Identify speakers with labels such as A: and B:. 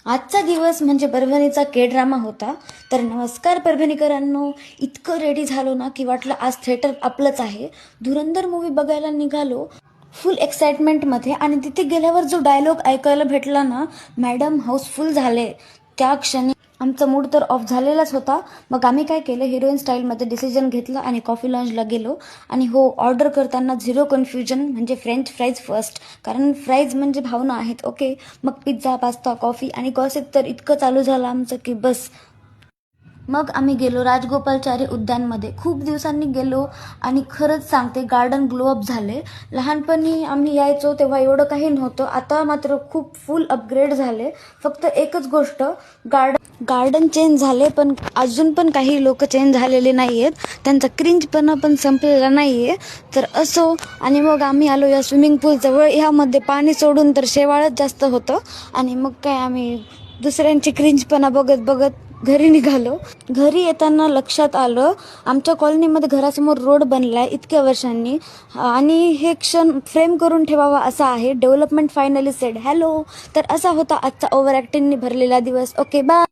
A: आजचा दिवस म्हणजे परभणीचा ड्रामा होता. तर नमस्कार परभणीकरांनो, इतकं रेडी झालो ना की वाटलं आज थिएटर आपलंच आहे. धुरंधर मूवी बघायला निघालो फुल एक्साइटमेंटमध्ये, आणि तिथे गेल्यावर जो डायलॉग ऐकायला भेटला ना, मॅडम हाऊसफुल झाले, त्या क्षणी आमचा मूड तर ऑफ झालेलाच होता. मग आम्ही काय केलं, हिरोईन स्टाईलमध्ये डिसिजन घेतलं आणि कॉफी लॉन्जला गेलो. आणि हो, ऑर्डर करताना झिरो कन्फ्युजन, म्हणजे फ्रेंच फ्राईज फर्स्ट, कारण फ्राईज म्हणजे भावना आहेत. ओके, मग पिझ्झा, पास्ता, कॉफी आणि गॉसिप तर इतकं चालू झालं आमचं की बस. मग आम्ही गेलो राजगोपालचारी उद्यानमध्ये. खूप दिवसांनी गेलो आणि खरंच सांगते, गार्डन ग्लो अप झाले. लहानपणी आम्ही यायचो तेव्हा एवढं काही नव्हतं, आता मात्र खूप फुल अपग्रेड झाले. फक्त एकच गोष्ट, गार्डन चेंज झाले, पण अजून पण काही लोक चेंज झालेले नाही आहेत, त्यांचा क्रिंजपणा पण संपलेला नाही आहे. तर असो, आणि मग आम्ही आलो या स्विमिंग पूलजवळ. ह्यामध्ये पाणी सोडून तर शेवाळच जास्त होतं. आणि मग काय, आम्ही दुसऱ्यांची क्रिंजपणा बघत बघत घरी निघालो. घरी येताना लक्षात आलं, आमच्या कॉलनीमध्ये घरासमोर रोड बनलाय इतक्या वर्षांनी, आणि हे क्षण फ्रेम करून ठेवावा असा आहे. Development finally said hello. तर असा होता आजचा ओव्हर ॲक्टिंगने भरलेला दिवस. Okay, bye.